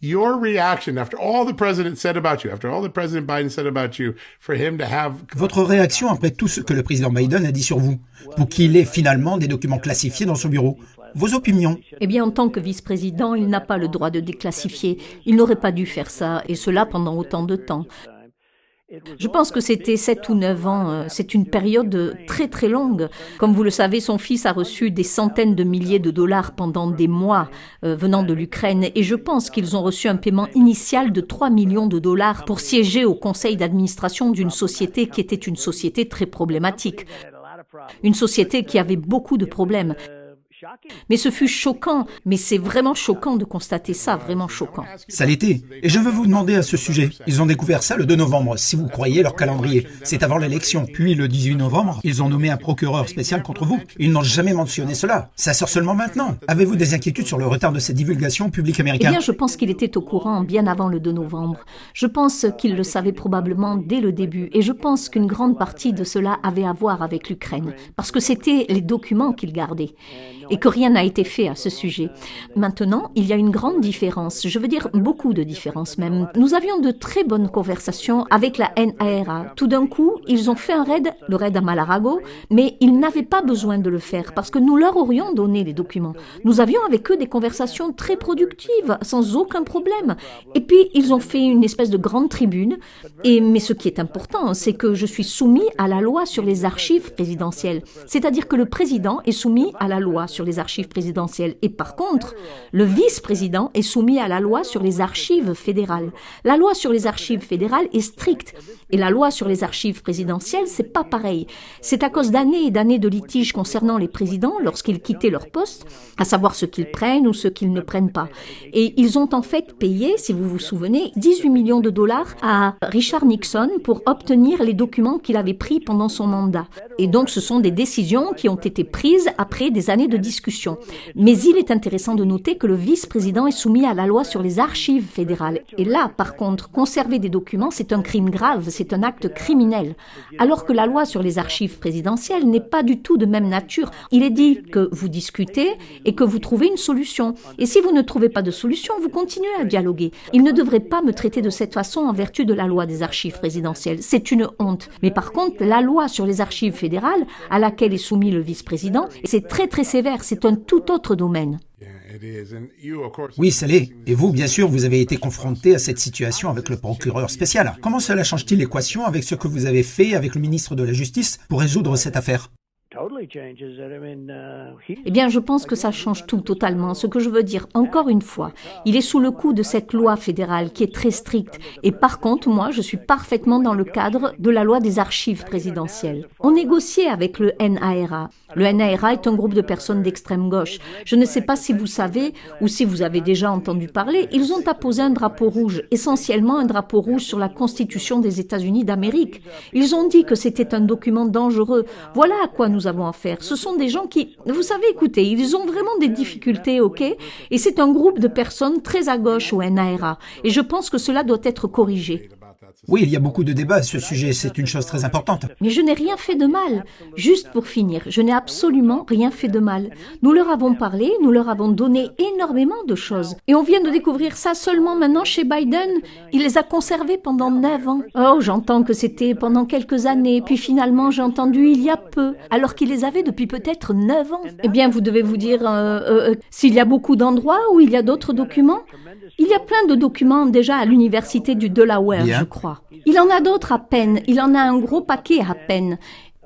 Your reaction after all the president said about you, after all the President Biden said about you, for him to have... Votre réaction après tout ce que le président Biden a dit sur vous, pour qu'il ait finalement des documents classifiés dans son bureau. Vos opinions? Eh bien, en tant que vice-président, il n'a pas le droit de déclassifier. Il n'aurait pas dû faire ça, et cela pendant autant de temps. Je pense que c'était 7 ou 9 ans. C'est une période très très longue. Comme vous le savez, son fils a reçu des centaines de milliers de dollars pendant des mois venant de l'Ukraine. Et je pense qu'ils ont reçu un paiement initial de 3 millions de dollars pour siéger au conseil d'administration d'une société qui était une société très problématique. Une société qui avait beaucoup de problèmes. Mais ce fut choquant, mais c'est vraiment choquant de constater ça, vraiment choquant. Ça l'était. Et je veux vous demander à ce sujet. Ils ont découvert ça le 2 novembre, si vous croyez leur calendrier. C'est avant l'élection. Puis le 18 novembre, ils ont nommé un procureur spécial contre vous. Ils n'ont jamais mentionné cela. Ça sort seulement maintenant. Avez-vous des inquiétudes sur le retard de cette divulgation au public américain? Eh bien, je pense qu'il était au courant bien avant le 2 novembre. Je pense qu'il le savait probablement dès le début. Et je pense qu'une grande partie de cela avait à voir avec l'Ukraine. Parce que c'était les documents qu'il gardait. Et que rien n'a été fait à ce sujet. Maintenant, il y a une grande différence, je veux dire beaucoup de différences même. Nous avions de très bonnes conversations avec la NARA. Tout d'un coup, ils ont fait un raid, le raid à Mar-a-Lago, mais ils n'avaient pas besoin de le faire parce que nous leur aurions donné les documents. Nous avions avec eux des conversations très productives, sans aucun problème. Et puis, ils ont fait une espèce de grande tribune. Mais ce qui est important, c'est que je suis soumis à la loi sur les archives présidentielles. C'est-à-dire que le président est soumis à la loi sur les archives présidentielles. Et par contre, le vice-président est soumis à la loi sur les archives fédérales. La loi sur les archives fédérales est stricte. Et la loi sur les archives présidentielles, c'est pas pareil. C'est à cause d'années et d'années de litiges concernant les présidents lorsqu'ils quittaient leur poste, à savoir ce qu'ils prennent ou ce qu'ils ne prennent pas. Et ils ont en fait payé, si vous vous souvenez, 18 millions de dollars à Richard Nixon pour obtenir les documents qu'il avait pris pendant son mandat. Et donc, ce sont des décisions qui ont été prises après des années de discussion. Mais il est intéressant de noter que le vice-président est soumis à la loi sur les archives fédérales. Et là, par contre, conserver des documents, c'est un crime grave, c'est un acte criminel. Alors que la loi sur les archives présidentielles n'est pas du tout de même nature. Il est dit que vous discutez et que vous trouvez une solution. Et si vous ne trouvez pas de solution, vous continuez à dialoguer. Il ne devrait pas me traiter de cette façon en vertu de la loi des archives présidentielles. C'est une honte. Mais par contre, la loi sur les archives fédérales, à laquelle est soumis le vice-président, c'est très très sévère. C'est un tout autre domaine. Oui, ça l'est. Et vous, bien sûr, vous avez été confronté à cette situation avec le procureur spécial. Comment cela change-t-il l'équation avec ce que vous avez fait avec le ministre de la Justice pour résoudre cette affaire? Eh bien, je pense que ça change tout totalement. Ce que je veux dire, encore une fois, il est sous le coup de cette loi fédérale qui est très stricte. Et par contre, moi, je suis parfaitement dans le cadre de la loi des archives présidentielles. On négociait avec le NARA. Le NARA est un groupe de personnes d'extrême gauche. Je ne sais pas si vous savez ou si vous avez déjà entendu parler, ils ont apposé un drapeau rouge, essentiellement un drapeau rouge sur la Constitution des États-Unis d'Amérique. Ils ont dit que c'était un document dangereux. Voilà à quoi nous avons affaire. Ce sont des gens qui, vous savez, écoutez, ils ont vraiment des difficultés, ok? Et c'est un groupe de personnes très à gauche au NARA. Et je pense que cela doit être corrigé. Oui, il y a beaucoup de débats à ce sujet, c'est une chose très importante. Mais je n'ai rien fait de mal. Juste pour finir, je n'ai absolument rien fait de mal. Nous leur avons parlé, nous leur avons donné énormément de choses. Et on vient de découvrir ça seulement maintenant chez Biden. Il les a conservés pendant 9 ans. Oh, j'entends que c'était pendant quelques années, puis finalement j'ai entendu il y a peu, alors qu'il les avait depuis peut-être 9 ans. Eh bien, vous devez vous dire s'il y a beaucoup d'endroits où il y a d'autres documents. Il y a plein de documents déjà à l'université du Delaware, je crois. Il en a d'autres à peine. Il en a un gros paquet à peine.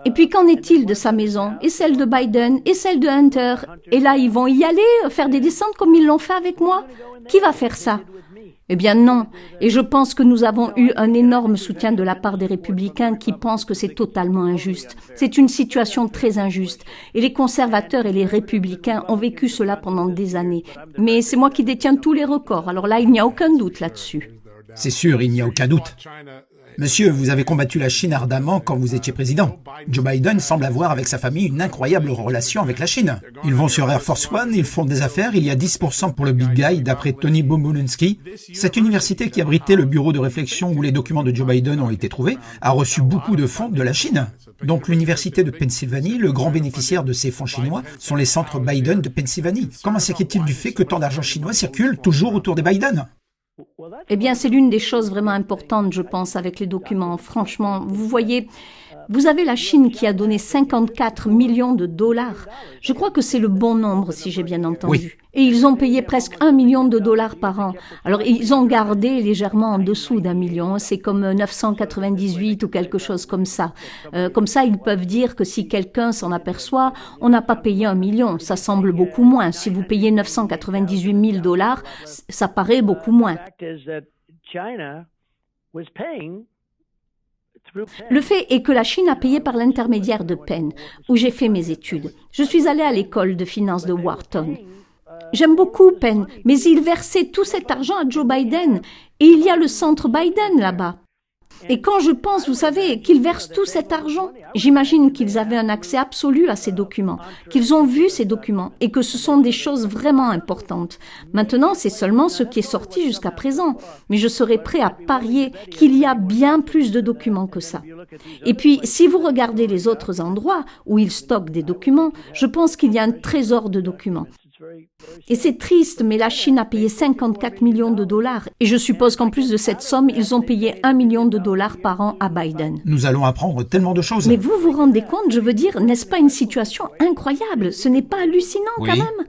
Et puis qu'en est-il de sa maison? Et celle de Biden? Et celle de Hunter? Et là, ils vont y aller, faire des descentes comme ils l'ont fait avec moi? Qui va faire ça? Eh bien non. Et je pense que nous avons eu un énorme soutien de la part des républicains qui pensent que c'est totalement injuste. C'est une situation très injuste. Et les conservateurs et les républicains ont vécu cela pendant des années. Mais c'est moi qui détiens tous les records. Alors là, il n'y a aucun doute là-dessus. C'est sûr, il n'y a aucun doute. Monsieur, vous avez combattu la Chine ardemment quand vous étiez président. Joe Biden semble avoir avec sa famille une incroyable relation avec la Chine. Ils vont sur Air Force One, ils font des affaires, il y a 10% pour le Big Guy d'après Tony Bobulinski. Cette université qui abritait le bureau de réflexion où les documents de Joe Biden ont été trouvés a reçu beaucoup de fonds de la Chine. Donc l'université de Pennsylvanie, le grand bénéficiaire de ces fonds chinois, sont les centres Biden de Pennsylvanie. Comment s'inquiète-t-il du fait que tant d'argent chinois circule toujours autour des Biden ? Eh bien, c'est l'une des choses vraiment importantes, je pense, avec les documents. Franchement, vous voyez, vous avez la Chine qui a donné 54 millions de dollars. Je crois que c'est le bon nombre, si j'ai bien entendu. Oui. Et ils ont payé presque 1 million de dollars par an. Alors, ils ont gardé légèrement en dessous d'1 million. C'est comme 998 ou quelque chose comme ça. Comme ça, ils peuvent dire que si quelqu'un s'en aperçoit, on n'a pas payé 1 million. Ça semble beaucoup moins. Si vous payez 998 000 dollars, ça paraît beaucoup moins. Le fait est que la Chine a payé par l'intermédiaire de Penn, où j'ai fait mes études. Je suis allée à l'école de finance de Wharton. J'aime beaucoup Penn, mais il versait tout cet argent à Joe Biden. Et il y a le centre Biden là-bas. Et quand je pense, vous savez, qu'ils versent tout cet argent, j'imagine qu'ils avaient un accès absolu à ces documents, qu'ils ont vu ces documents et que ce sont des choses vraiment importantes. Maintenant, c'est seulement ce qui est sorti jusqu'à présent. Mais je serais prêt à parier qu'il y a bien plus de documents que ça. Et puis, si vous regardez les autres endroits où ils stockent des documents, je pense qu'il y a un trésor de documents. Et c'est triste, mais la Chine a payé 54 millions de dollars. Et je suppose qu'en plus de cette somme, ils ont payé 1 million de dollars par an à Biden. Nous allons apprendre tellement de choses. Mais vous vous rendez compte, je veux dire, n'est-ce pas une situation incroyable? Ce n'est pas hallucinant quand même?